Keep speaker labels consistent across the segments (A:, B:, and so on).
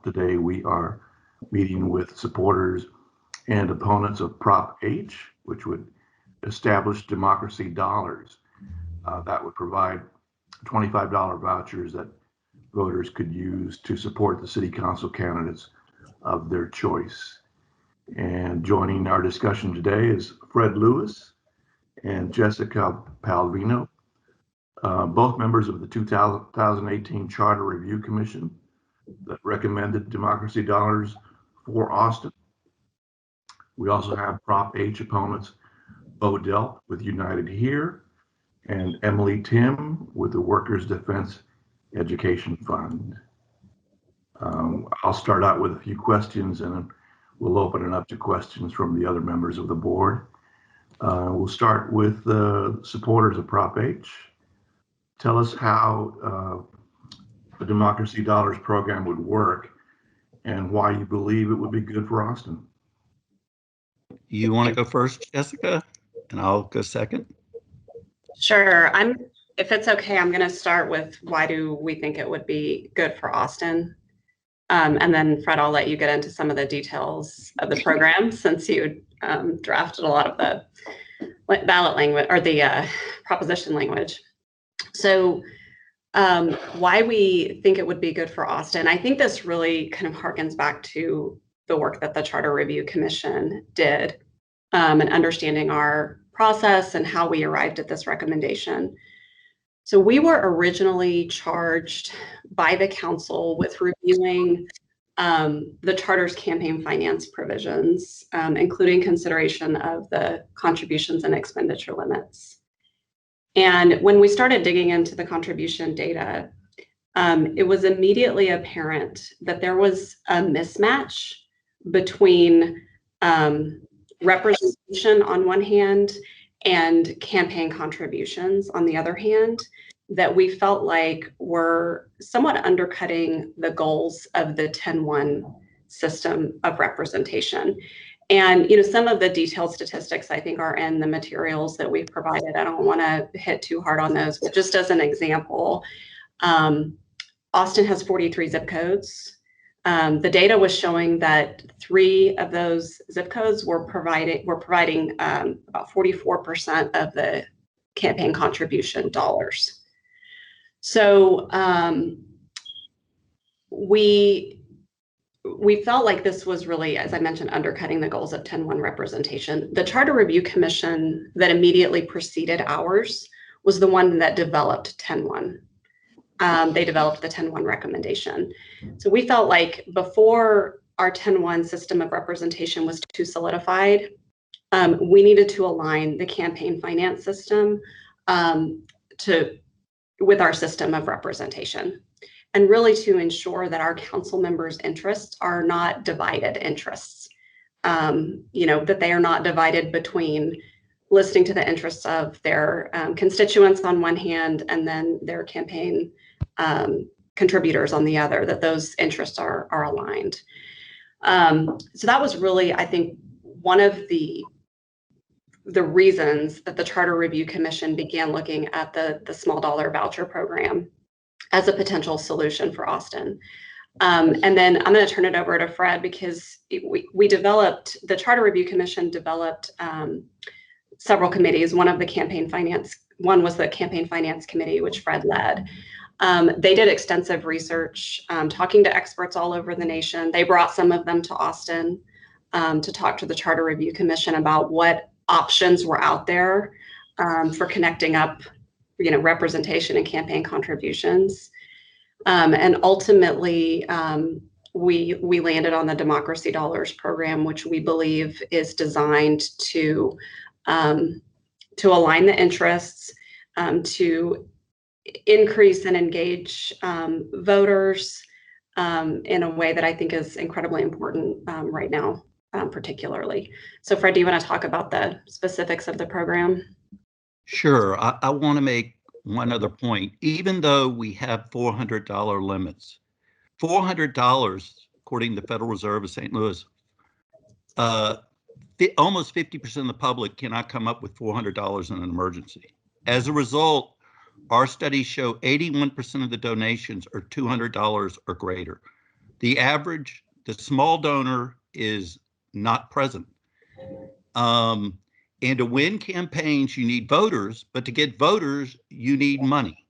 A: Today we are meeting with supporters and opponents of Prop H, which would establish democracy dollars that would provide $25 vouchers that voters could use to support the city council candidates of their choice. And joining our discussion today is Fred Lewis and Jessica Palvino, both members of the 2018 Charter Review Commission that recommended democracy dollars for Austin. We also have Prop H opponents, Bo Delp with United Here and Emily Tim with the Workers Defense Education Fund. I'll start out with a few questions and then we'll open it up to questions from the other members of the board. We'll start with the supporters of Prop H. Tell us how the Democracy Dollars program would work and why you believe it would be good for Austin.
B: You want to go first, Jessica, and I'll go second?
C: Sure. If it's okay, I'm going to start with why do we think it would be good for Austin. And then Fred, I'll let you get into some of the details of the program since you drafted a lot of the ballot language or the proposition language. So why we think it would be good for Austin, I think this really kind of harkens back to the work that the Charter Review Commission did and understanding our process and how we arrived at this recommendation. So we were originally charged by the council with reviewing the Charter's campaign finance provisions, including consideration of the contributions and expenditure limits. And when we started digging into the contribution data, it was immediately apparent that there was a mismatch between representation on one hand and campaign contributions on the other hand, that we felt like were somewhat undercutting the goals of the 10-1 system of representation. And some of the detailed statistics I think are in the materials that we've provided. I don't want to hit too hard on those, but just as an example, Austin has 43 zip codes. The data was showing that 3 of those zip codes were providing about 44% of the campaign contribution dollars. So we felt like this was really, as I mentioned, undercutting the goals of 10-1 representation. The Charter Review Commission that immediately preceded ours was the one that developed 10-1. They developed the 10-1 recommendation. So we felt like before our 10-1 system of representation was too solidified, we needed to align the campaign finance system with our system of representation, and really to ensure that our council members' interests are not divided interests, that they are not divided between listening to the interests of their constituents on one hand and then their campaign contributors on the other, that those interests are aligned. So that was really, I think, one of the reasons that the Charter Review Commission began looking at the small dollar voucher program as a potential solution for Austin. And then I'm going to turn it over to Fred because the Charter Review Commission developed several committees. One was the Campaign Finance Committee, which Fred led. They did extensive research, talking to experts all over the nation. They brought some of them to Austin to talk to the Charter Review Commission about what options were out there for connecting up representation and campaign contributions. And ultimately, we landed on the Democracy Dollars program, which we believe is designed to align the interests, to increase and engage voters in a way that I think is incredibly important right now, particularly. So Fred, do you want to talk about the specifics of the program?
B: Sure. I want to make one other point. Even though we have $400 limits, $400, according to the Federal Reserve of St. Louis, almost 50% of the public cannot come up with $400 in an emergency. As a result, our studies show 81% of the donations are $200 or greater. the small donor is not present. And to win campaigns, you need voters, but to get voters, you need money.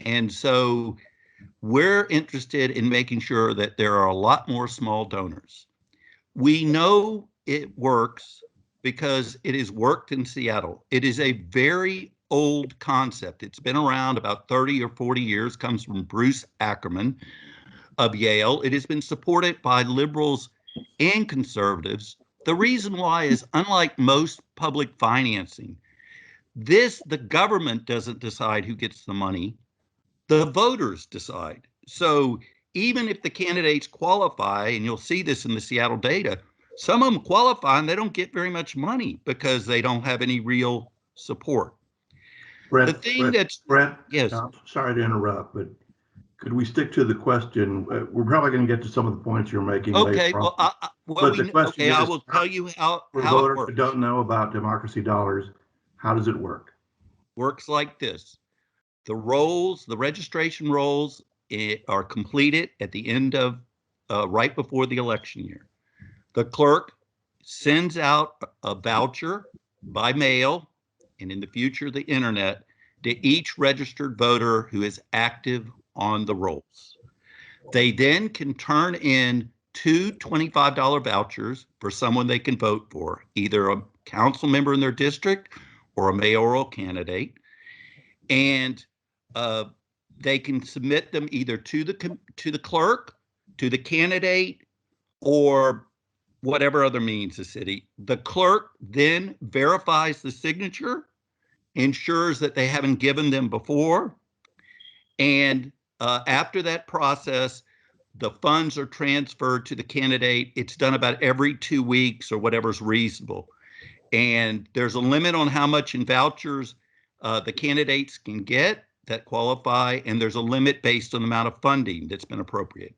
B: And so we're interested in making sure that there are a lot more small donors. We know it works because it has worked in Seattle. It is a very old concept. It's been around about 30 or 40 years, comes from Bruce Ackerman of Yale. It has been supported by liberals and conservatives. The reason why is, unlike most public financing, the government doesn't decide who gets the money. The voters decide. So even if the candidates qualify, and you'll see this in the Seattle data, some of them qualify and they don't get very much money because they don't have any real support.
A: Brett,
B: yes.
A: Sorry to interrupt, but could we stick to the question? We're probably going to get to some of the points you're making
B: Okay,
A: later
B: well,
A: on. But the question is,
B: I will tell you how
A: for
B: it
A: voters
B: works.
A: who don't know about democracy dollars, how does it work?
B: Works like this. The registration rolls are completed at the end of, right before the election year. The clerk sends out a voucher by mail, and in the future, the internet, to each registered voter who is active on the rolls. They then can turn in two $25 vouchers for someone they can vote for, either a council member in their district or a mayoral candidate. And they can submit them either to the clerk, to the candidate, or whatever other means the city. The clerk then verifies the signature, ensures that they haven't given them before, and after that process, the funds are transferred to the candidate. It's done about every 2 weeks or whatever's reasonable. And there's a limit on how much in vouchers the candidates can get that qualify, and there's a limit based on the amount of funding that's been appropriated.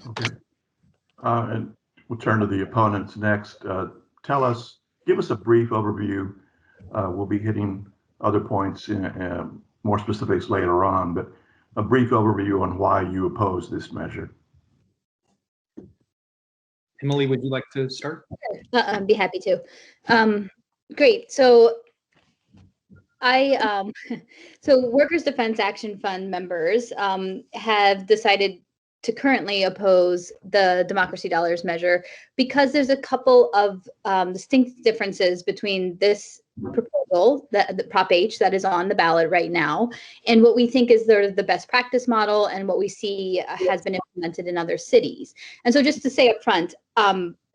A: Okay. And we'll turn to the opponents next. Give us a brief overview. We'll be hitting other points, more specifics later on, but a brief overview on why you oppose this measure.
D: Emily, would you like to start?
E: I'd be happy to. Great. So so Workers' Defense Action Fund members have decided to currently oppose the Democracy Dollars measure because there's a couple of distinct differences between this proposal, the Prop H that is on the ballot right now, and what we think is the best practice model and what we see has been implemented in other cities. And so just to say up front,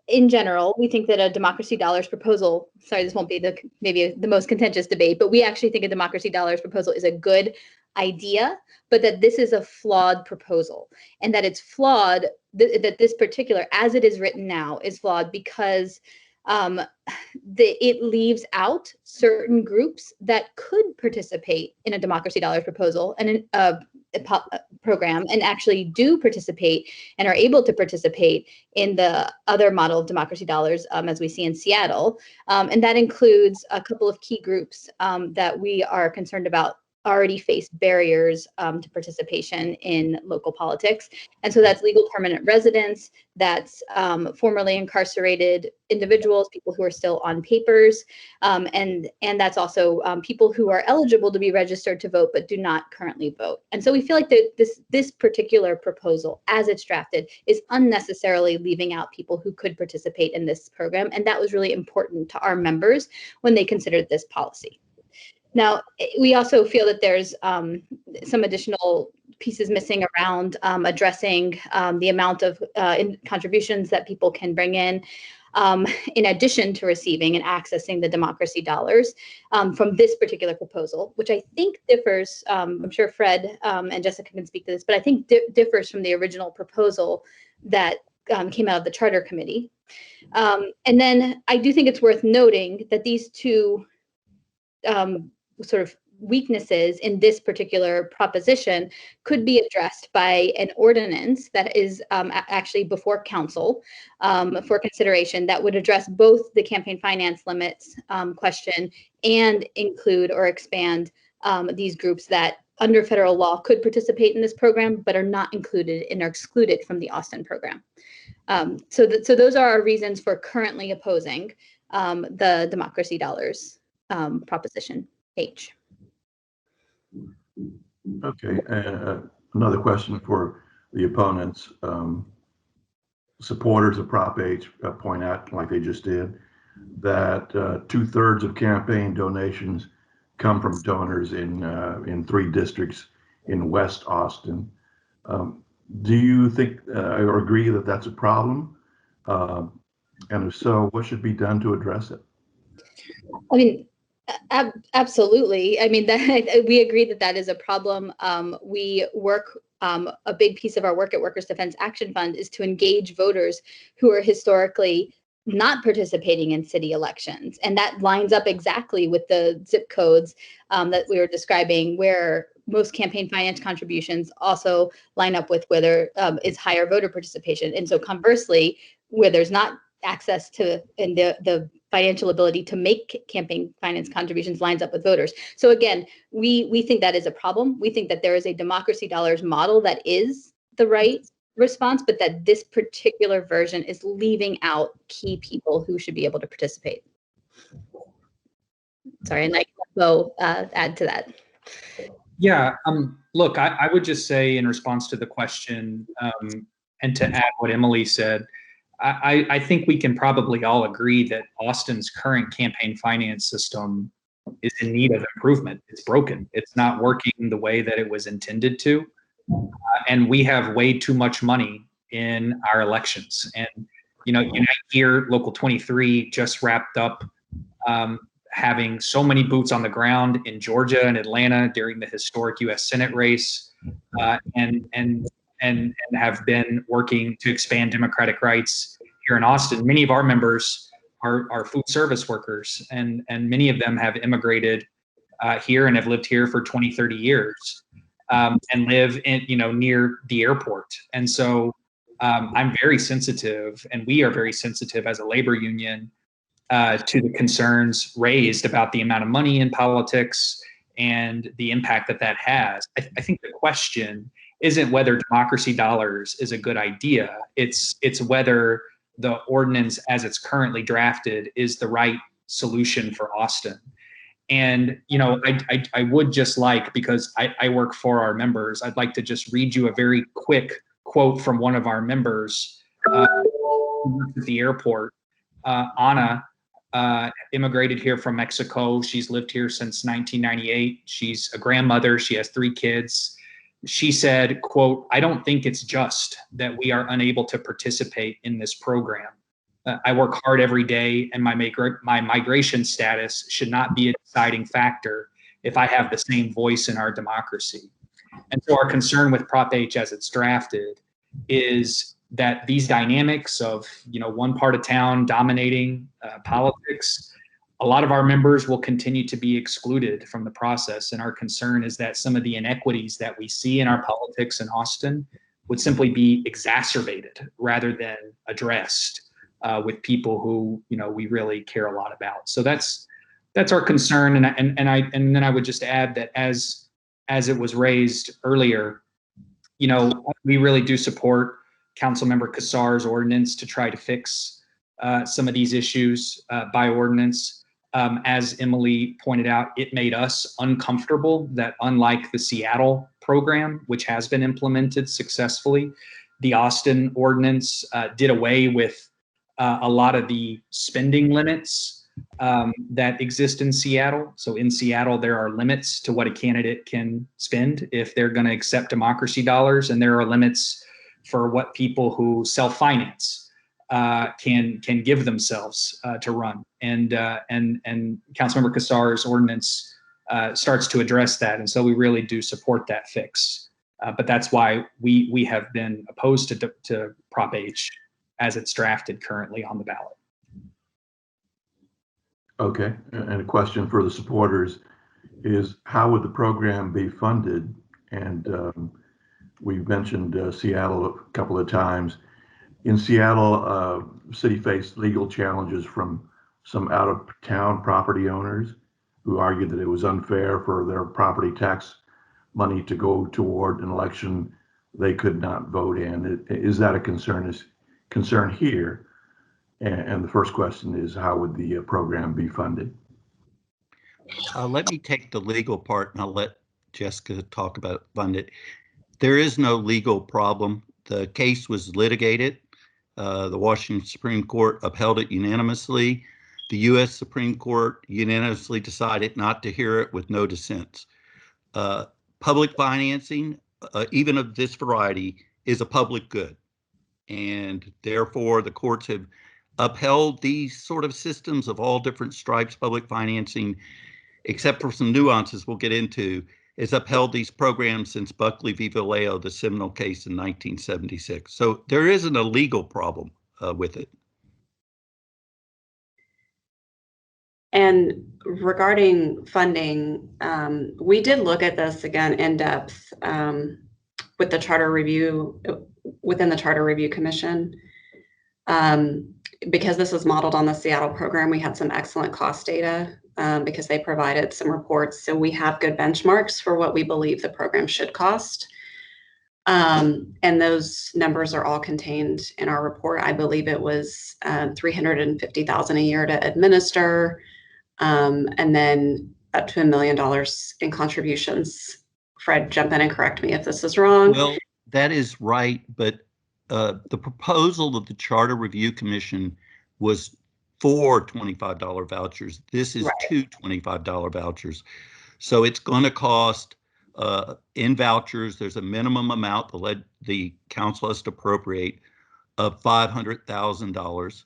E: in general, we think that a Democracy Dollars proposal, sorry, this won't be maybe the most contentious debate, but we actually think a Democracy Dollars proposal is a good idea, but that this is a flawed proposal, and that it's flawed, that this particular, as it is written now, is flawed because it leaves out certain groups that could participate in a Democracy Dollars proposal and a program, and actually do participate and are able to participate in the other model of Democracy Dollars, as we see in Seattle. And that includes a couple of key groups that we are concerned about already face barriers to participation in local politics. And so that's legal permanent residents, that's formerly incarcerated individuals, people who are still on papers, and that's also people who are eligible to be registered to vote but do not currently vote. And so we feel like this particular proposal, as it's drafted, is unnecessarily leaving out people who could participate in this program. And that was really important to our members when they considered this policy. Now, we also feel that there's some additional pieces missing around addressing the amount of contributions that people can bring in addition to receiving and accessing the Democracy Dollars from this particular proposal, which I think differs, I'm sure Fred and Jessica can speak to this, but I think differs from the original proposal that came out of the Charter Committee. And then I do think it's worth noting that these two sort of weaknesses in this particular proposition could be addressed by an ordinance that is actually before council for consideration, that would address both the campaign finance limits question and include or expand these groups that under federal law could participate in this program, but are not included and are excluded from the Austin program. So those are our reasons for currently opposing the Democracy Dollars Proposition H.
A: Okay, another question for the opponents. Supporters of Prop H point out, like they just did, that 2/3 of campaign donations come from donors in 3 districts in West Austin. Do you think or agree that that's a problem? And if so, what should be done to address it?
E: I mean, absolutely. I mean, that we agree that that is a problem. We work, a big piece of our work at Workers Defense Action Fund is to engage voters who are historically not participating in city elections. And that lines up exactly with the zip codes that we were describing, where most campaign finance contributions also line up with where there is higher voter participation. And so conversely, where there's not access to and the financial ability to make campaign finance contributions lines up with voters. So again, we think that is a problem. We think that there is a Democracy Dollars model that is the right response, but that this particular version is leaving out key people who should be able to participate. Sorry, and I can go add to that.
D: Yeah, look, I would just say in response to the question, and to add what Emily said, I think we can probably all agree that Austin's current campaign finance system is in need of improvement. It's broken. It's not working the way that it was intended to. And we have way too much money in our elections. And, you know, Unite Here, Local 23 just wrapped up having so many boots on the ground in Georgia and Atlanta during the historic U.S. Senate race, and have been working to expand democratic rights here in Austin. Many of our members are food service workers, and many of them have immigrated here and have lived here for 20, 30 years, and live in, near the airport. And so I'm very sensitive, and we are very sensitive as a labor union to the concerns raised about the amount of money in politics and the impact that that has. I think the question isn't whether Democracy Dollars is a good idea. It's whether the ordinance as it's currently drafted is the right solution for Austin. And, I would just like, because I work for our members, I'd like to just read you a very quick quote from one of our members at the airport. Anna immigrated here from Mexico. She's lived here since 1998. She's a grandmother. She has 3 kids. She said, quote, "I don't think it's just that we are unable to participate in this program. I work hard every day, and my migration status should not be a deciding factor if I have the same voice in our democracy." And so our concern with Prop H as it's drafted is that these dynamics of, one part of town dominating politics, a lot of our members will continue to be excluded from the process. And our concern is that some of the inequities that we see in our politics in Austin would simply be exacerbated rather than addressed with people who, we really care a lot about. So that's our concern. And then I would just add that as it was raised earlier, we really do support Councilmember Kassar's ordinance to try to fix some of these issues by ordinance. As Emily pointed out, it made us uncomfortable that, unlike the Seattle program, which has been implemented successfully, the Austin ordinance did away with a lot of the spending limits that exist in Seattle. So in Seattle, there are limits to what a candidate can spend if they're going to accept Democracy Dollars, and there are limits for what people who self-finance can give themselves to run. And Councilmember Kassar's ordinance starts to address that. And so we really do support that fix. But that's why we have been opposed to Prop H as it's drafted currently on the ballot.
A: Okay, and a question for the supporters is, how would the program be funded? And we've mentioned Seattle a couple of times. In Seattle, city faced legal challenges from some out-of-town property owners who argued that it was unfair for their property tax money to go toward an election they could not vote in. Is that a concern here? And the first question is, how would the program be funded?
B: Let me take the legal part and I'll let Jessica talk about funded. There is no legal problem. The case was litigated. The Washington Supreme Court upheld it unanimously. The U.S. Supreme Court unanimously decided not to hear it with no dissents. Public financing, even of this variety, is a public good. And therefore, the courts have upheld these sort of systems of all different stripes, public financing, except for some nuances we'll get into, has upheld these programs since Buckley v. Vallejo, the seminal case in 1976. So there isn't a legal problem with it.
C: And regarding funding, we did look at this again in depth with the Charter Review, within the Charter Review Commission. Because this is modeled on the Seattle program, we had some excellent cost data because they provided some reports. So we have good benchmarks for what we believe the program should cost. And those numbers are all contained in our report. I believe it was $350,000 a year to administer, and then up to $1 million in contributions. Fred, jump in and correct me if this is wrong.
B: Well, that is right, but the proposal of the Charter Review Commission was 4 $25 vouchers. This is 2 $25 vouchers. So it's going to cost, in vouchers, there's a minimum amount the council has to appropriate of $500,000.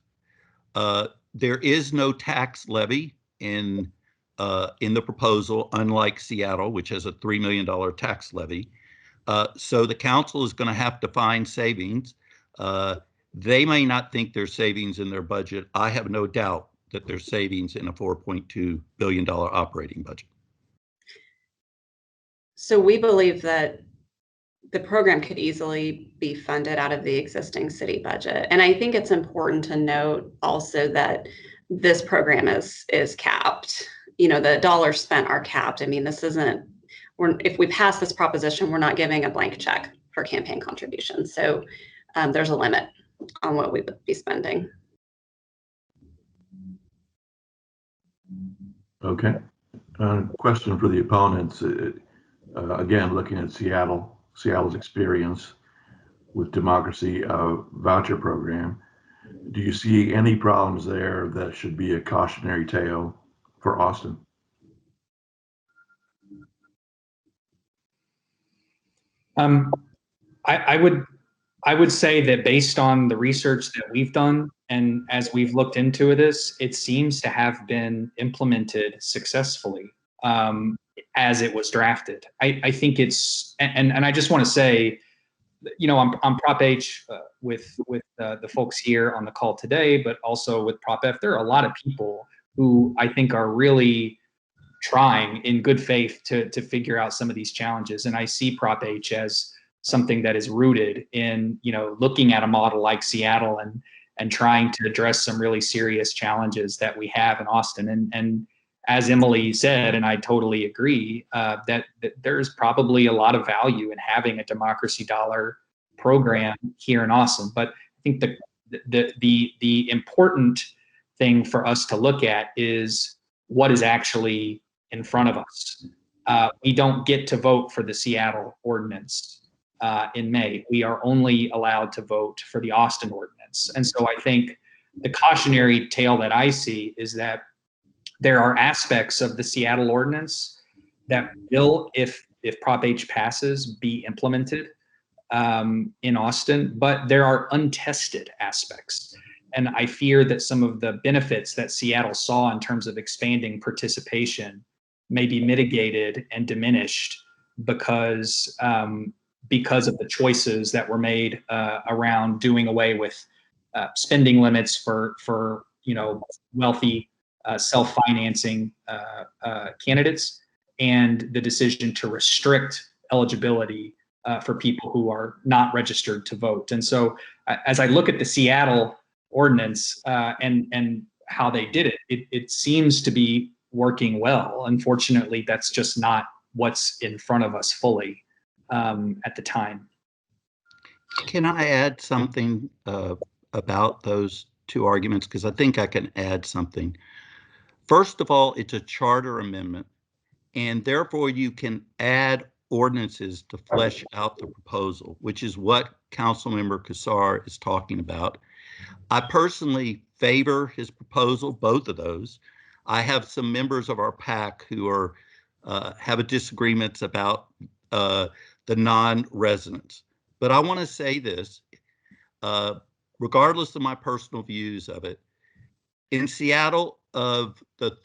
B: There is no tax levy in the proposal, unlike Seattle, which has a $3 million tax levy. So the council is going to have to find savings. They may not think there's savings in their budget. I have no doubt that there's savings in a $4.2 billion operating budget.
C: So we believe that the program could easily be funded out of the existing city budget. And I think it's important to note also that this program is capped. You know, the dollars spent are capped. I mean, this isn't, if we pass this proposition, we're not giving a blank check for campaign contributions. So there's a limit on what we would be spending.
A: Okay. Question for the opponents. Again, looking at Seattle's experience with democracy voucher program, do you see any problems there that should be a cautionary tale for Austin?
D: I would say that based on the research that we've done and as we've looked into this, it seems to have been implemented successfully as it was drafted. I think it's, and I just want to say, you know, I'm Prop H with the folks here on the call today, but also with Prop F. There are a lot of people who I think are really trying in good faith to figure out some of these challenges. And I see Prop H as something that is rooted in, you know, looking at a model like Seattle and trying to address some really serious challenges that we have in Austin. And as Emily said, and I totally agree, that there's probably a lot of value in having a democracy dollar program here in Austin. But I think the important thing for us to look at is what is actually in front of us. We don't get to vote for the Seattle ordinance in May. We are only allowed to vote for the Austin ordinance. And so I think the cautionary tale that I see is that there are aspects of the Seattle ordinance that will, if Prop H passes, be implemented in Austin, but there are untested aspects. And I fear that some of the benefits that Seattle saw in terms of expanding participation may be mitigated and diminished because of the choices that were made around doing away with spending limits for you know, wealthy self-financing candidates, and the decision to restrict eligibility for people who are not registered to vote. And so as I look at the Seattle ordinance and how they did it, it seems to be working well. Unfortunately, that's just not what's in front of us fully at the time.
B: Can I add something about those two arguments? Because I think I can add something. First of all, it's a charter amendment, and therefore you can add ordinances to flesh out the proposal, which is what Councilmember Kassar is talking about. I personally favor his proposal, both of those. I have some members of our PAC who are have disagreements about the non-residents. But I want to say this, regardless of my personal views of it, in Seattle, of the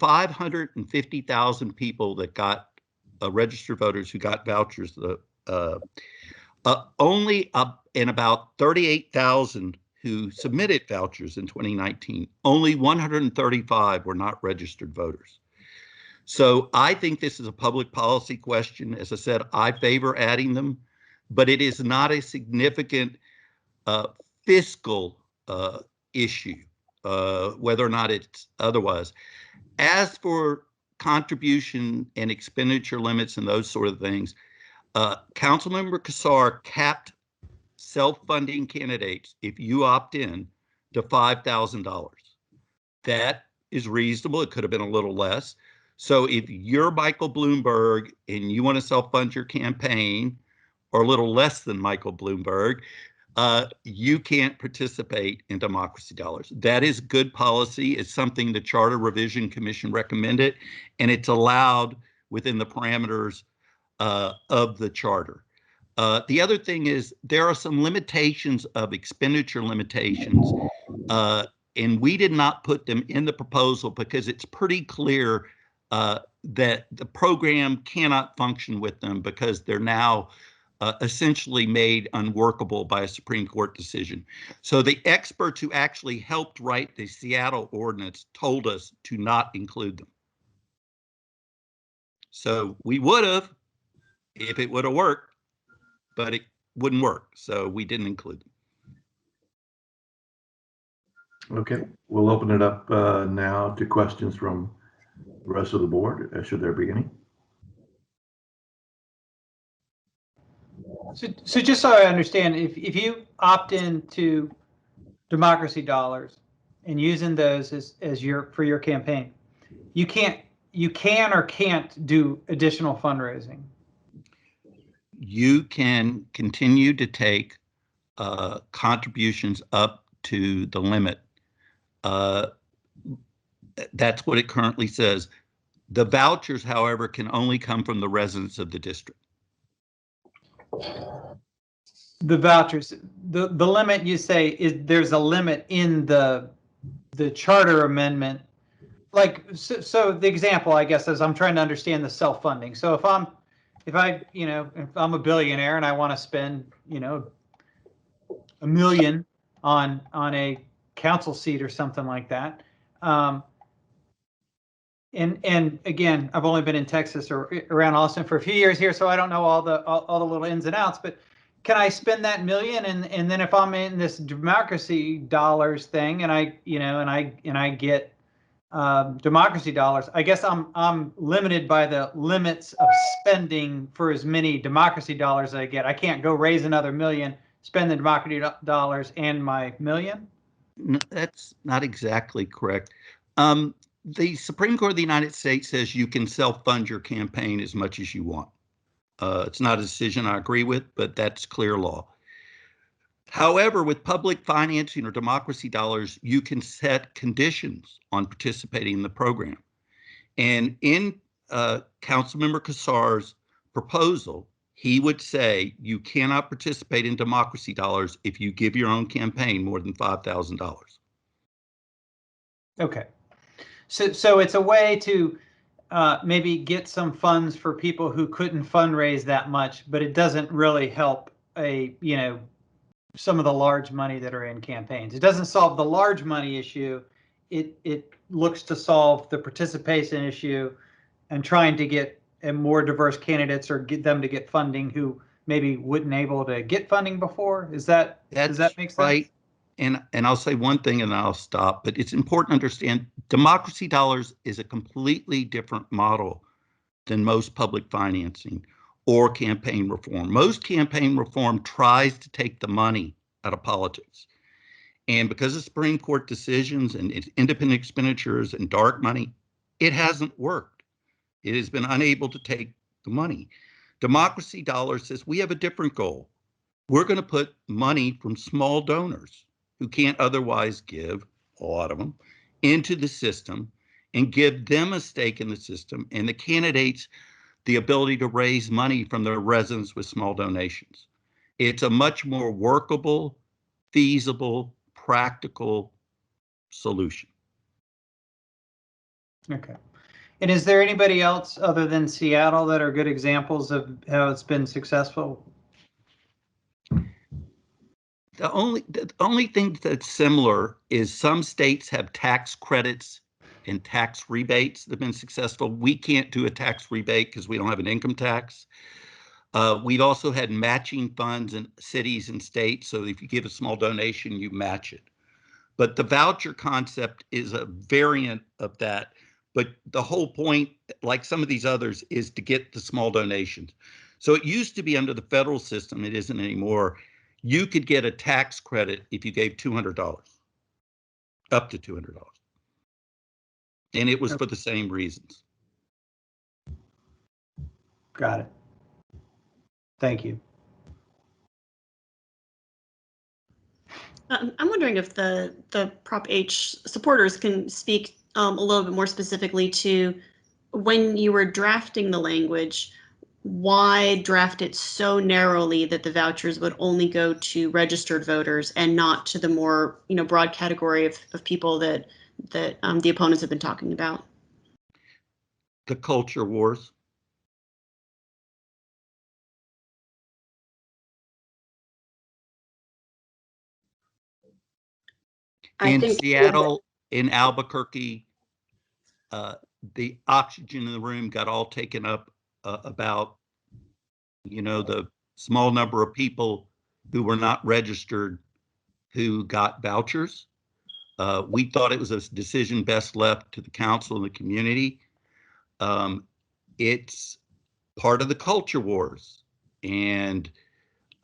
B: 550,000 people that got registered voters who got vouchers, only in about 38,000 who submitted vouchers in 2019, only 135 were not registered voters. So I think this is a public policy question. As I said, I favor adding them, but it is not a significant fiscal issue, whether or not it's otherwise. As for contribution and expenditure limits and those sort of things, Councilmember Kassar capped self-funding candidates, if you opt in, to $5,000. That is reasonable. It could have been a little less. So if you're Michael Bloomberg and you want to self-fund your campaign, or a little less than Michael Bloomberg, you can't participate in Democracy Dollars. That is good policy. It's something the Charter Revision Commission recommended, and it's allowed within the parameters of the charter. The other thing is there are some limitations of expenditure limitations, and we did not put them in the proposal because it's pretty clear that the program cannot function with them because they're now essentially made unworkable by a Supreme Court decision. So the experts who actually helped write the Seattle ordinance told us to not include them. So we would have if it would have worked, but it wouldn't work. So we didn't include them.
A: Okay, we'll open it up now to questions from the rest of the board, should there be any.
F: So just so I understand, if you opt into Democracy Dollars and using those as for your campaign, you can or can't do additional fundraising.
B: You can continue to take contributions up to the limit. That's what it currently says. The vouchers, however, can only come from the residents of the district.
F: The vouchers, the limit, you say, is there's a limit in the charter amendment. Like, so the example, I guess, is I'm trying to understand the self-funding. So if I'm a billionaire and I want to spend, $1 million on a council seat or something like that. And again, I've only been in Texas or around Austin for a few years here, so I don't know all the little ins and outs. But can I spend that $1 million, and then if I'm in this Democracy Dollars thing, and I get Democracy Dollars, I guess I'm limited by the limits of spending for as many Democracy Dollars as I get. I can't go raise another $1 million, spend the Democracy Dollars and my $1 million.
B: No, that's not exactly correct. The Supreme Court of the United States says you can self-fund your campaign as much as you want. It's not a decision I agree with, but that's clear law. However, with public financing or Democracy Dollars, you can set conditions on participating in the program. And in Councilmember Kassar's proposal, he would say you cannot participate in Democracy Dollars if you give your own campaign more than $5,000.
F: Okay. So it's a way to maybe get some funds for people who couldn't fundraise that much, but it doesn't really help some of the large money that are in campaigns. It doesn't solve the large money issue. It looks to solve the participation issue and trying to get more diverse candidates or get them to get funding who maybe wouldn't able to get funding before. Does that make sense?
B: Right. And I'll say one thing and I'll stop, but it's important to understand Democracy Dollars is a completely different model than most public financing or campaign reform. Most campaign reform tries to take the money out of politics. And because of Supreme Court decisions and independent expenditures and dark money, it hasn't worked. It has been unable to take the money. Democracy Dollars says we have a different goal. We're going to put money from small donors who can't otherwise give, a lot of them, into the system and give them a stake in the system and the candidates the ability to raise money from their residents with small donations. It's a much more workable, feasible, practical solution.
F: Okay. And is there anybody else other than Seattle that are good examples of how it's been successful?
B: The only thing that's similar is some states have tax credits and tax rebates that have been successful. We can't do a tax rebate because we don't have an income tax. We've also had matching funds in cities and states. So if you give a small donation, you match it. But the voucher concept is a variant of that. But the whole point, like some of these others, is to get the small donations. So it used to be under the federal system. It isn't anymore. You could get a tax credit if you gave $200, up to $200. And it was for the same reasons.
F: Got it. Thank you.
G: I'm wondering if the Prop H supporters can speak a little bit more specifically to when you were drafting the language, why draft it so narrowly that the vouchers would only go to registered voters and not to the more broad category of people that the opponents have been talking about?
B: The culture wars. In Seattle, in Albuquerque, the oxygen in the room got all taken up about, the small number of people who were not registered who got vouchers. We thought it was a decision best left to the council and the community. It's part of the culture wars. And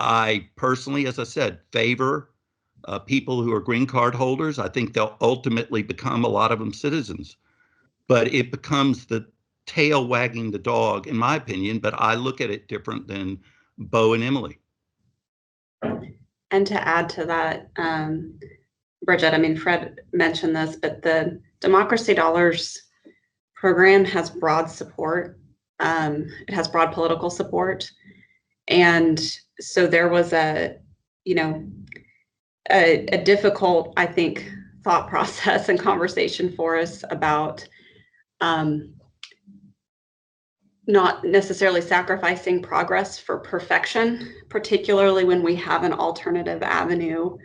B: I personally, as I said, favor people who are green card holders. I think they'll ultimately become, a lot of them, citizens. But it becomes the tail wagging the dog, in my opinion, but I look at it different than Bo and Emily.
C: And to add to that, Bridget, I mean, Fred mentioned this, but the Democracy Dollars program has broad support. It has broad political support. And so there was a difficult, I think, thought process and conversation for us about not necessarily sacrificing progress for perfection, particularly when we have an alternative avenue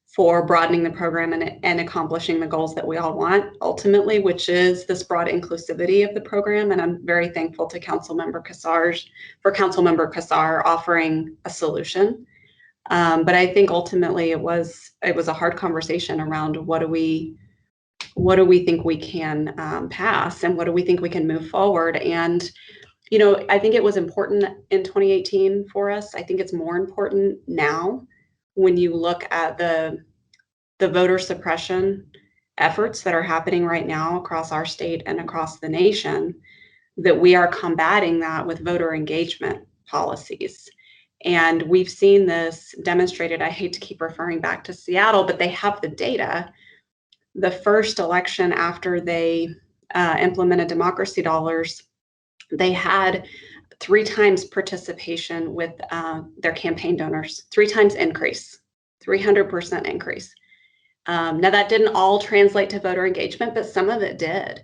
C: for broadening the program and accomplishing the goals that we all want ultimately, which is this broad inclusivity of the program. And I'm very thankful to Councilmember Cassar offering a solution. But I think ultimately it was a hard conversation around what do we think we can pass and what do we think we can move forward. And I think it was important in 2018 for us. I think it's more important now when you look at the voter suppression efforts that are happening right now across our state and across the nation, that we are combating that with voter engagement policies. And we've seen this demonstrated. I hate to keep referring back to Seattle, but they have the data. The first election after they implemented Democracy Dollars, they had 3 times participation with their campaign donors, 3 times increase, 300% increase. Now that didn't all translate to voter engagement, but some of it did.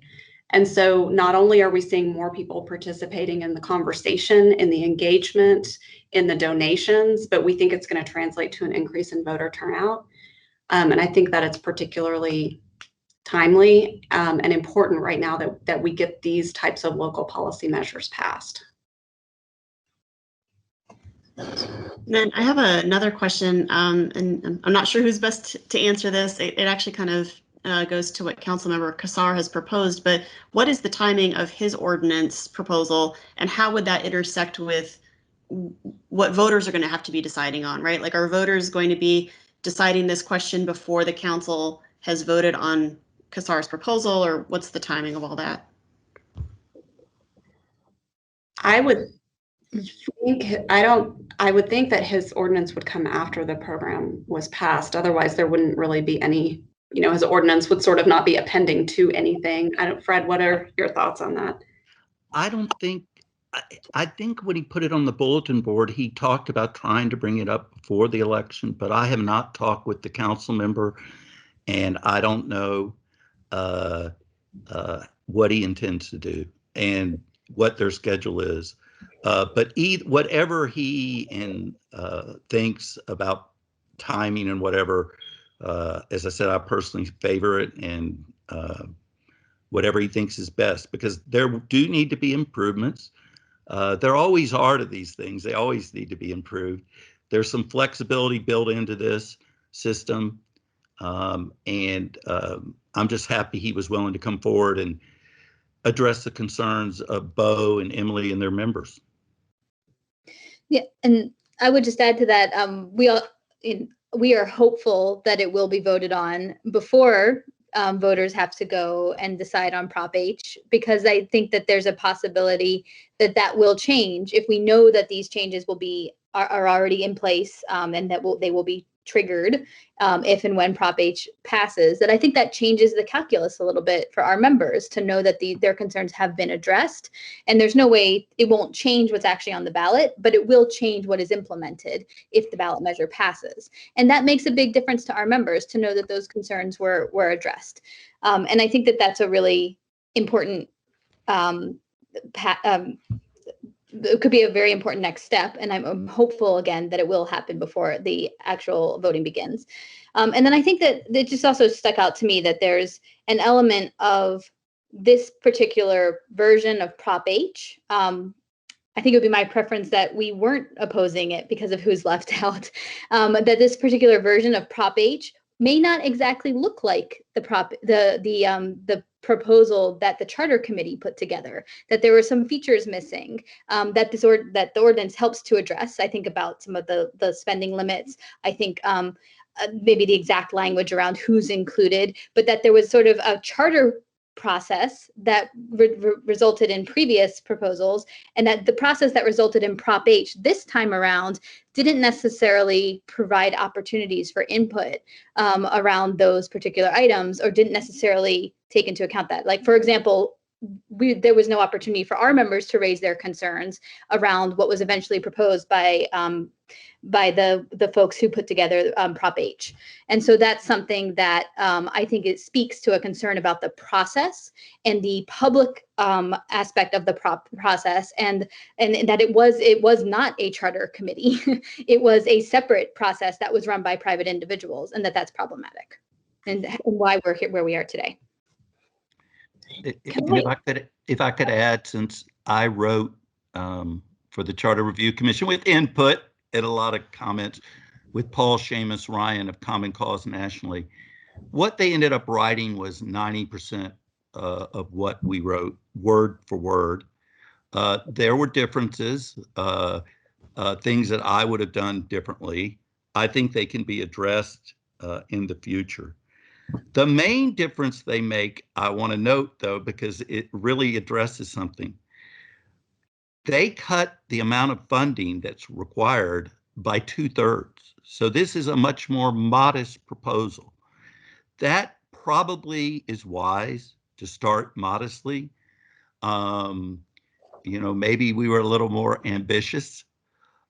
C: And so not only are we seeing more people participating in the conversation, in the engagement, in the donations, but we think it's going to translate to an increase in voter turnout. And I think that it's particularly timely and important right now that we get these types of local policy measures passed.
G: Then I have another question, and I'm not sure who's best to answer this. It actually kind of goes to what Councilmember Kassar has proposed, but what is the timing of his ordinance proposal, and how would that intersect with what voters are going to have to be deciding on, right? Like, are voters going to be deciding this question before the council has voted on Kassar's proposal, or what's the timing of all that?
C: I would think that his ordinance would come after the program was passed. Otherwise, there wouldn't really be any, his ordinance would sort of not be appending to anything. Fred, what are your thoughts on that?
B: I think when he put it on the bulletin board, he talked about trying to bring it up before the election, but I have not talked with the council member, and I don't know what he intends to do and what their schedule is. But whatever he thinks about timing and whatever, as I said, I personally favor it, and whatever he thinks is best, because there do need to be improvements. There always are to these things. They always need to be improved. There's some flexibility built into this system. And I'm just happy he was willing to come forward and address the concerns of Bo and Emily and their members.
E: Yeah, and I would just add to that, we are hopeful that it will be voted on before voters have to go and decide on Prop H, because I think that there's a possibility that that will change if we know that these changes are already in place, and that they will be triggered if and when Prop H passes. That I think that changes the calculus a little bit for our members to know that their concerns have been addressed, and there's no way it won't change what's actually on the ballot, but it will change what is implemented if the ballot measure passes. And that makes a big difference to our members to know that those concerns were addressed. And I think that that's a really important it could be a very important next step, and I'm hopeful again that it will happen before the actual voting begins. And then I think that it just also stuck out to me that there's an element of this particular version of Prop H. I think it would be my preference that we weren't opposing it because of who's left out. That this particular version of Prop H may not exactly look like the proposal that the charter committee put together, that there were some features missing, that the ordinance helps to address. I think about some of the spending limits. I think maybe the exact language around who's included, but that there was sort of a charter process that resulted in previous proposals, and that the process that resulted in Prop H this time around didn't necessarily provide opportunities for input around those particular items, or didn't necessarily take into account that. Like, for example, there was no opportunity for our members to raise their concerns around what was eventually proposed by the folks who put together Prop H. And so that's something that I think it speaks to a concern about the process and the public aspect of the process, and that it was not a charter committee. It was a separate process that was run by private individuals, and that's problematic, and why we're here where we are today.
B: If I could add, since I wrote for the Charter Review Commission with input and a lot of comments with Paul Seamus Ryan of Common Cause nationally, what they ended up writing was 90% of what we wrote, word for word. There were differences, things that I would have done differently. I think they can be addressed in the future. The main difference they make, I want to note, though, because it really addresses something. They cut the amount of funding that's required by 2/3. So this is a much more modest proposal. That probably is wise to start modestly. Maybe we were a little more ambitious.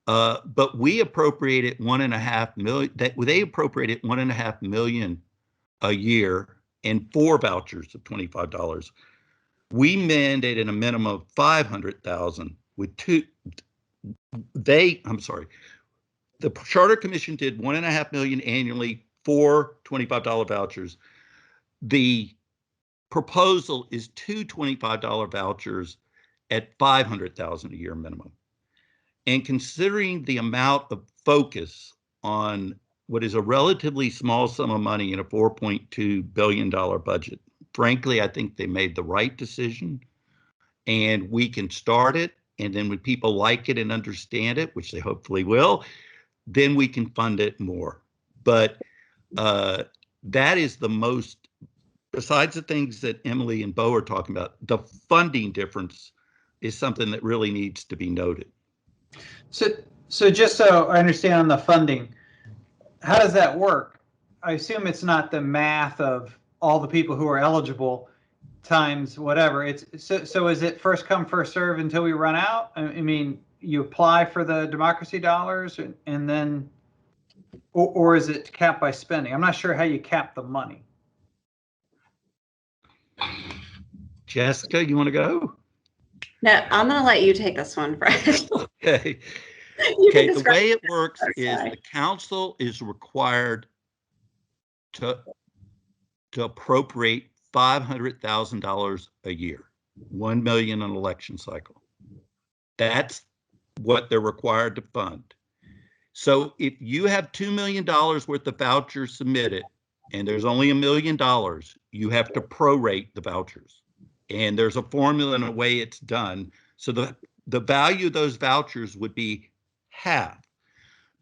B: But we appropriated $1.5 million. They appropriated $1.5 million a year and 4 vouchers of $25. We mandated a minimum of $500,000 with two. The Charter Commission did $1.5 million annually, 4 $25 vouchers. The proposal is 2 $25 vouchers at $500,000 a year minimum. And considering the amount of focus on what is a relatively small sum of money in a $4.2 billion budget. Frankly, I think they made the right decision, and we can start it. And then when people like it and understand it, which they hopefully will, then we can fund it more. But that is the most, besides the things that Emily and Bo are talking about, the funding difference is something that really needs to be noted.
F: So just so I understand on the funding, how does that work? I assume it's not the math of all the people who are eligible times whatever. It's so is it first come, first serve until we run out? I mean, you apply for the democracy dollars and then, or is it capped by spending? I'm not sure how you cap the money.
B: Jessica, you want to go?
C: No, I'm going to let you take this one, Fred.
B: Okay.
C: You can
B: Okay, the
C: describe
B: way it
C: it.
B: works is
C: Okay.
B: the council is required to appropriate $500,000 a year, 1 million an election cycle. That's what they're required to fund. So if you have $2 million worth of vouchers submitted and there's only $1 million, you have to prorate the vouchers. And there's a formula and a way it's done. So the value of those vouchers would be half.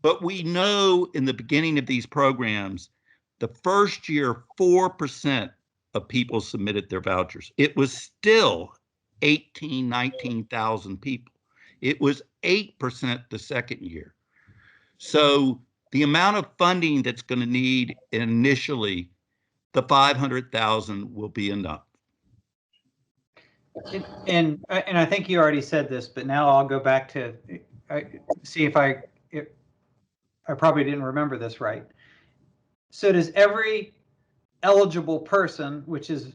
B: But we know in the beginning of these programs, the first year, 4% of people submitted their vouchers. It was still 19,000 people. It was 8% the second year. So the amount of funding that's going to need initially, the 500,000 will be enough.
F: And I think you already said this, but now I'll go back to see if I probably didn't remember this right. So does every eligible person, which is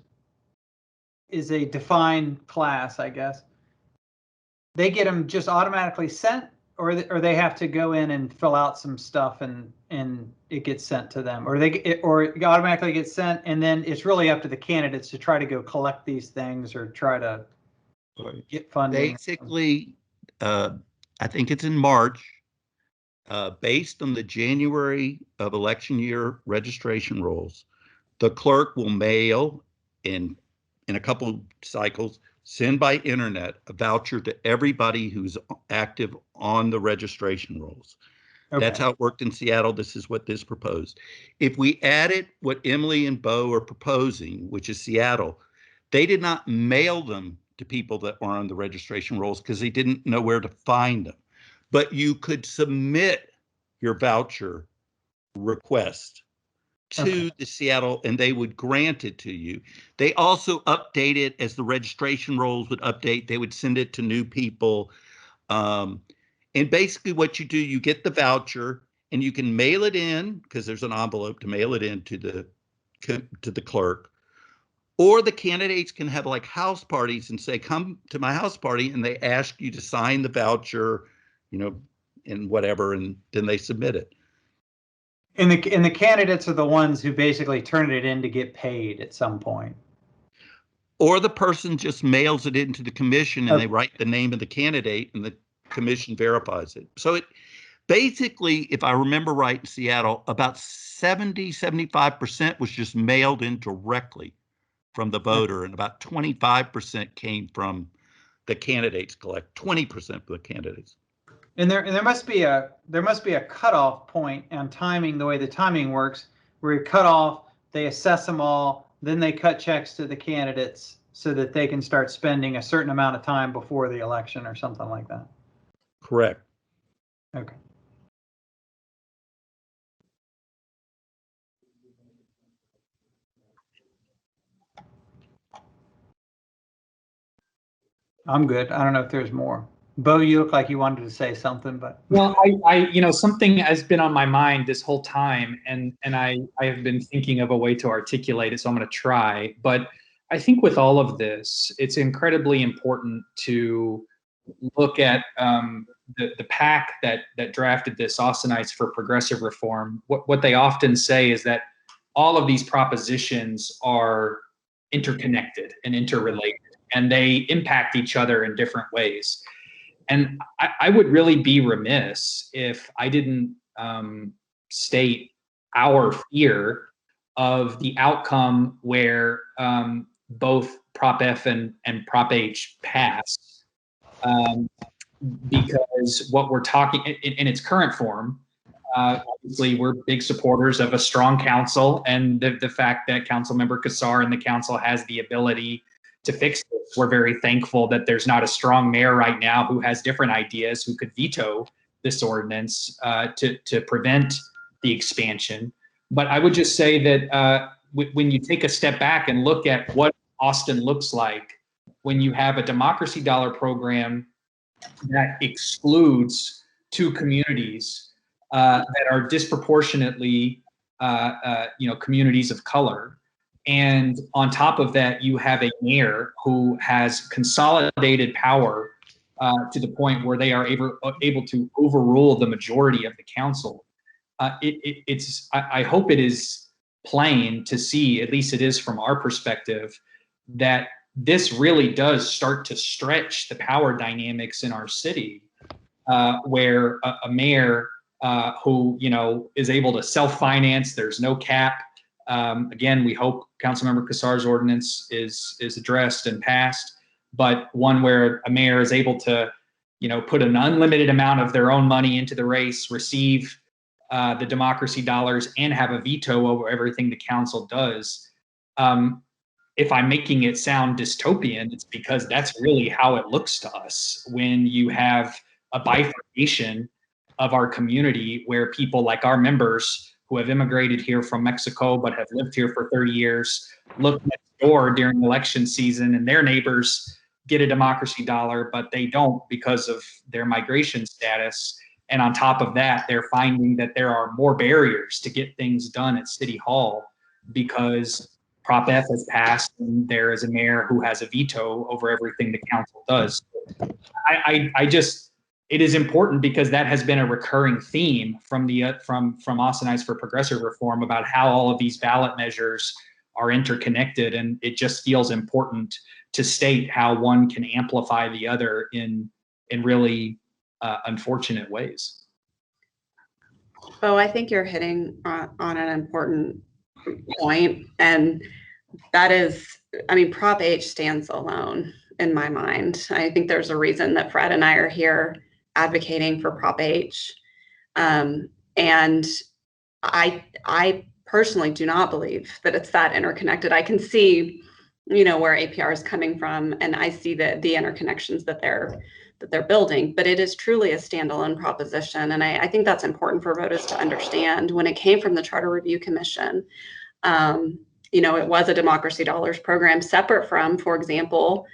F: a defined class, I guess, they get them just automatically sent, or they have to go in and fill out some stuff and it gets sent to them, or it automatically gets sent, and then it's really up to the candidates to try to go collect these things or try to get funding.
B: Basically, I think it's in March, based on the January of election year registration rolls, the clerk will mail in a couple cycles, send by internet a voucher to everybody who's active on the registration rolls. Okay. That's how it worked in Seattle. This is what this proposed. If we added what Emily and Bo are proposing, which is Seattle, they did not mail them to people that were on the registration rolls because they didn't know where to find them. But you could submit your voucher request to the Seattle, and they would grant it to you. They also update it as the registration rolls would update. They would send it to new people. And basically what you do, you get the voucher and you can mail it in, because there's an envelope to mail it in to the clerk. Or the candidates can have like house parties and say, come to my house party, and they ask you to sign the voucher, and whatever, and then they submit it.
F: And the candidates are the ones who basically turn it in to get paid at some point.
B: Or the person just mails it into the commission and they write the name of the candidate and the commission verifies it. So it basically, if I remember right, in Seattle, about 75% was just mailed in directly from the voter, and about 25% came from the candidates collect, 20% from the candidates.
F: And there must be a cutoff point on timing, the way the timing works, where you cut off, they assess them all, then they cut checks to the candidates so that they can start spending a certain amount of time before the election or something like that.
B: Correct.
F: Okay. I'm good. I don't know if there's more. Bo, you look like you wanted to say something, but.
D: Well, I something has been on my mind this whole time, and I have been thinking of a way to articulate it, so I'm going to try. But I think with all of this, it's incredibly important to look at the PAC that drafted this, Austinites for Progressive Reform. What they often say is that all of these propositions are interconnected and interrelated, and they impact each other in different ways. And I would really be remiss if I didn't state our fear of the outcome where both Prop F and Prop H pass, because what we're talking in its current form, obviously we're big supporters of a strong council and the fact that Councilmember Kassar and the council has the ability to fix this. We're very thankful that there's not a strong mayor right now who has different ideas, who could veto this ordinance to prevent the expansion. But I would just say that when you take a step back and look at what Austin looks like when you have a democracy dollar program that excludes two communities that are disproportionately, communities of color. And on top of that, you have a mayor who has consolidated power to the point where they are able to overrule the majority of the council. I hope it is plain to see, at least it is from our perspective, that this really does start to stretch the power dynamics in our city, where a mayor who is able to self-finance, there's no cap. Again, we hope Councilmember Kassar's ordinance is addressed and passed, but one where a mayor is able to, put an unlimited amount of their own money into the race, receive the democracy dollars, and have a veto over everything the council does. If I'm making it sound dystopian, it's because that's really how it looks to us when you have a bifurcation of our community where people like our members who have immigrated here from Mexico but have lived here for 30 years look next door during election season and their neighbors get a democracy dollar, but they don't because of their migration status. And on top of that, they're finding that there are more barriers to get things done at City Hall because Prop F has passed and there is a mayor who has a veto over everything the council does. It is important because that has been a recurring theme from Austinites for Progressive Reform about how all of these ballot measures are interconnected, and it just feels important to state how one can amplify the other in really unfortunate ways.
C: Bo, I think you're hitting on an important point, and that is, Prop H stands alone in my mind. I think there's a reason that Fred and I are here advocating for Prop H. And I personally do not believe that it's that interconnected. I can see, where APR is coming from, and I see the interconnections that they're building, but it is truly a standalone proposition. And I think that's important for voters to understand. When it came from the Charter Review Commission, it was a democracy dollars program separate from, for example,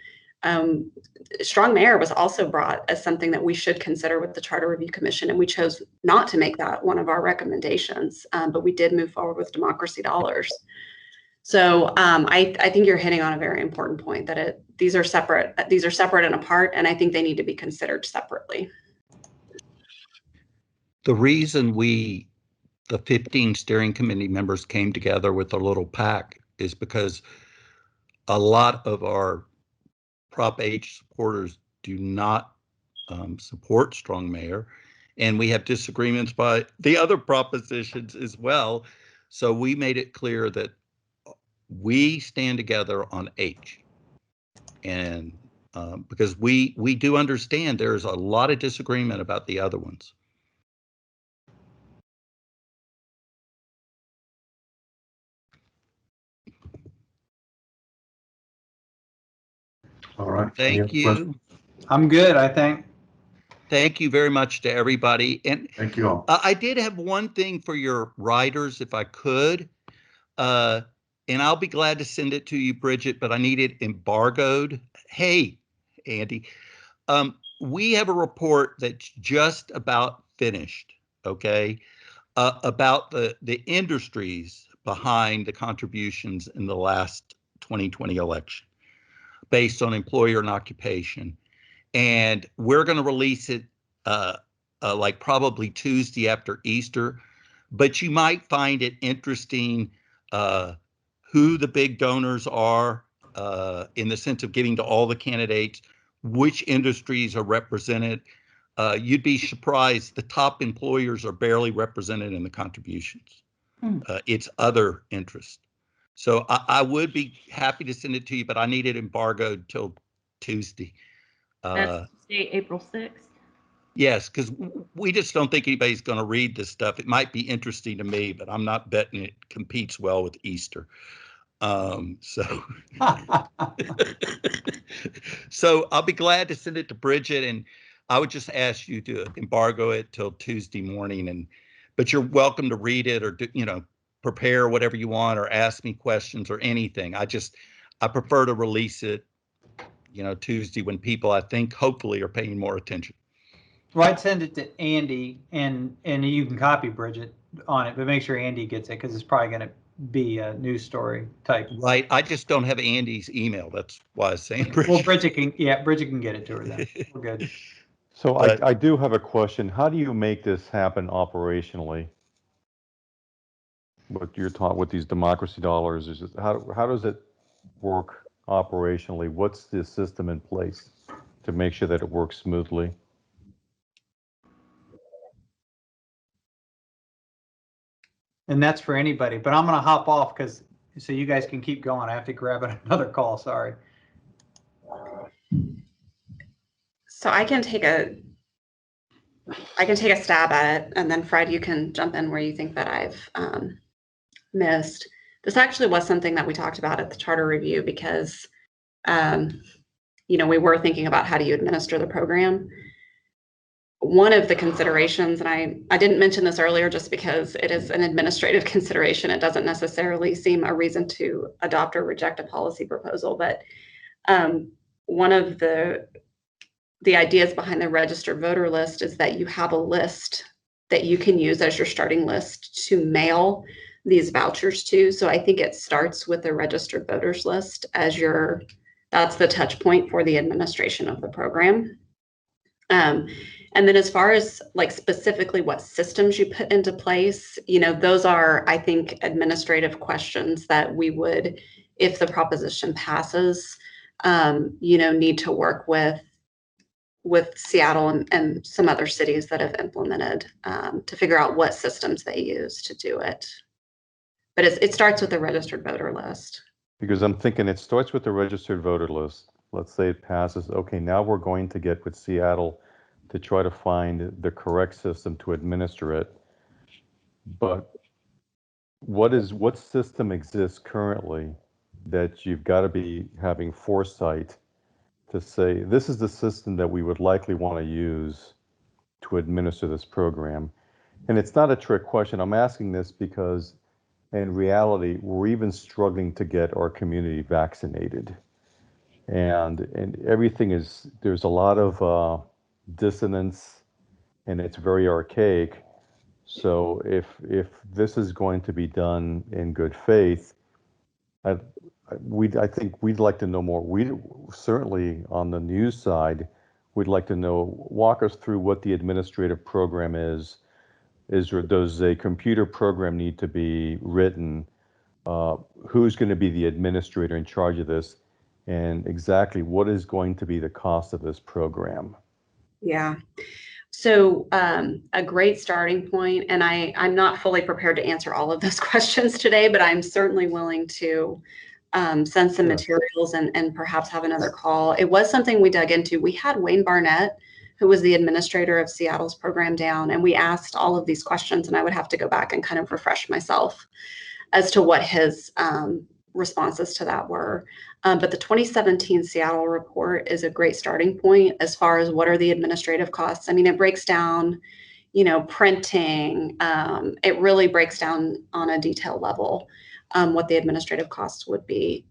C: strong mayor was also brought as something that we should consider with the Charter Review Commission, and we chose not to make that one of our recommendations, but we did move forward with democracy dollars. So I think you're hitting on a very important point that these are separate and apart, and I think they need to be considered separately.
B: The reason the 15 steering committee members came together with a little pack is because a lot of our Prop H supporters do not support strong mayor, and we have disagreements by the other propositions as well. So we made it clear that we stand together on H, and because we do understand there's a lot of disagreement about the other ones.
A: All right.
B: Thank you.
F: I'm good, I think.
B: Thank you very much to everybody. And
A: Thank you all.
B: I did have one thing for your writers, if I could. And I'll be glad to send it to you, Bridget, but I need it embargoed. Hey, Andy, we have a report that's just about finished, okay, about the industries behind the contributions in the last 2020 election based on employer and occupation. And we're going to release it like probably Tuesday after Easter, but you might find it interesting who the big donors are in the sense of getting to all the candidates, which industries are represented. You'd be surprised the top employers are barely represented in the contributions. its other interest. So I would be happy to send it to you, but I need it embargoed till Tuesday.
H: That's Tuesday, April 6th.
B: Yes, because we just don't think anybody's going to read this stuff. It might be interesting to me, but I'm not betting it competes well with Easter. So I'll be glad to send it to Bridget, and I would just ask you to embargo it till Tuesday morning. But you're welcome to read it or prepare whatever you want or ask me questions or anything. I prefer to release it, Tuesday when people, I think, hopefully are paying more attention.
F: Well, I'd send it to Andy, and you can copy Bridget on it, but make sure Andy gets it because it's probably going to be a news story type.
B: Right. I just don't have Andy's email. That's why I was saying Bridget.
F: Well, Bridget can get it to her then. We're good.
I: So I do have a question. How do you make this happen operationally? What you're talking with these democracy dollars is just, how does it work operationally? What's the system in place to make sure that it works smoothly?
F: And that's for anybody, but I'm going to hop off so you guys can keep going. I have to grab another call. Sorry.
C: So I can take a stab at it, and then Fred, you can jump in where you think that I've missed. This actually was something that we talked about at the charter review because, we were thinking about how do you administer the program. One of the considerations, and I didn't mention this earlier just because it is an administrative consideration, it doesn't necessarily seem a reason to adopt or reject a policy proposal, but one of the ideas behind the registered voter list is that you have a list that you can use as your starting list to mail these vouchers to. So I think it starts with the registered voters list as that's the touch point for the administration of the program. And then as far as specifically what systems you put into place, those are, I think, administrative questions that we would, if the proposition passes, need to work with Seattle and some other cities that have implemented to figure out what systems they use to do it. But it starts with the registered voter list.
I: Because I'm thinking it starts with the registered voter list. Let's say it passes. Okay, now we're going to get with Seattle to try to find the correct system to administer it. But what system exists currently that you've got to be having foresight to say, this is the system that we would likely want to use to administer this program? And it's not a trick question. I'm asking this because in reality, we're even struggling to get our community vaccinated. And everything there's a lot of dissonance, and it's very archaic. So if this is going to be done in good faith, I think we'd like to know more. We certainly on the news side, we'd like to know, walk us through what the administrative program is. Does a computer program need to be written? Who's going to be the administrator in charge of this? And exactly what is going to be the cost of this program? Yeah.
C: So a great starting point, and I'm not fully prepared to answer all of those questions today, but I'm certainly willing to send some materials and perhaps have another call. It was something we dug into. We had Wayne Barnett, who was the administrator of Seattle's program, down, and we asked all of these questions, and I would have to go back and kind of refresh myself as to what his responses to that were. But the 2017 Seattle report is a great starting point as far as what are the administrative costs. I mean, it breaks down, printing. It really breaks down on a detailed level what the administrative costs would be.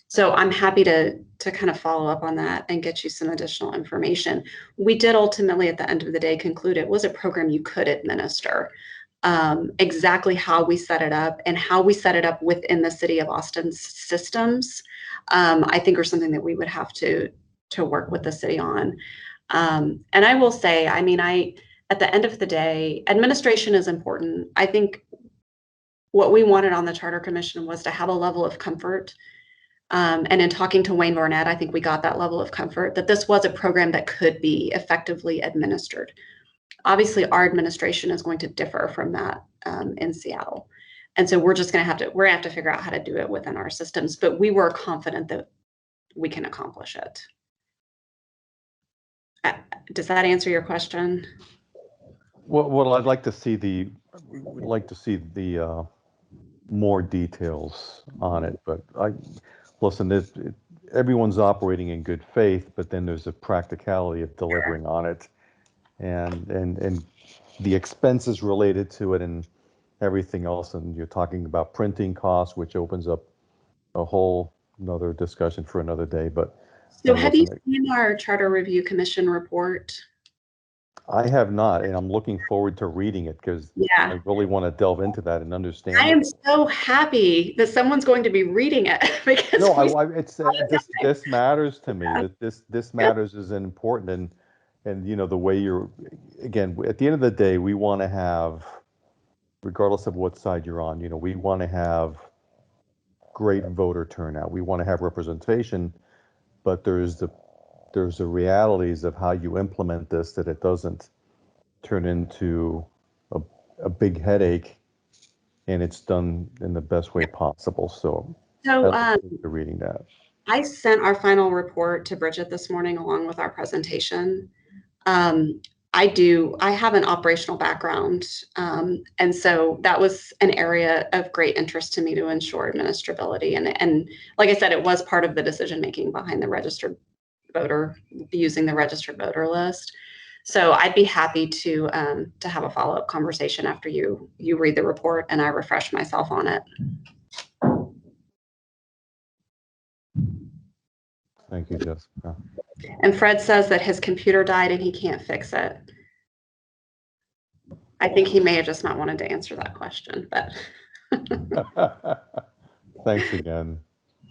C: So I'm happy to kind of follow up on that and get you some additional information. We did ultimately, at the end of the day, conclude it was a program you could administer. Exactly how we set it up and how we set it up within the city of Austin's systems, I think are something that we would have to work with the city on. And I will say, I mean, at the end of the day, administration is important. I think what we wanted on the Charter Commission was to have a level of comfort. And in talking to Wayne Barnett, I think we got that level of comfort that this was a program that could be effectively administered. Obviously, our administration is going to differ from that in Seattle. And so we're gonna have to figure out how to do it within our systems, but we were confident that we can accomplish it. Does that answer your question?
I: Well, I'd like to see the more details on it, but listen, everyone's operating in good faith, but then there's a practicality of delivering on it, and the expenses related to it and everything else. And you're talking about printing costs, which opens up a whole another discussion for another day. But
C: so have you seen our Charter Review Commission report?
I: I have not, and I'm looking forward to reading it because I really want to delve into that and understand.
C: I am so happy that someone's going to be reading it because
I: this matters to me. That this matters is important, and you know the way again, at the end of the day, we want to have, regardless of what side you're on, we want to have great voter turnout. We want to have representation, but there's the realities of how you implement this, that it doesn't turn into a big headache, and it's done in the best way possible. So reading that.
C: I sent our final report to Bridget this morning along with our presentation. I have an operational background, and so that was an area of great interest to me to ensure administrability. And like I said, it was part of the decision making behind the registered voter, using the registered voter list. So I'd be happy to have a follow-up conversation after you read the report and I refresh myself on it.
I: Thank you, Jessica.
C: And Fred says that his computer died and he can't fix it. I think he may have just not wanted to answer that question, but.
I: Thanks again.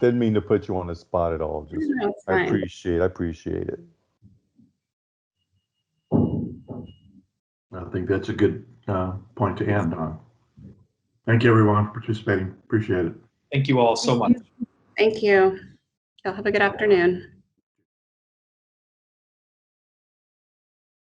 I: Didn't mean to put you on the spot at all. Just I appreciate it.
A: I think that's a good point to end on. Thank you, everyone, for participating. Appreciate it.
D: Thank you all so much.
C: Thank you. Y'all have a good afternoon.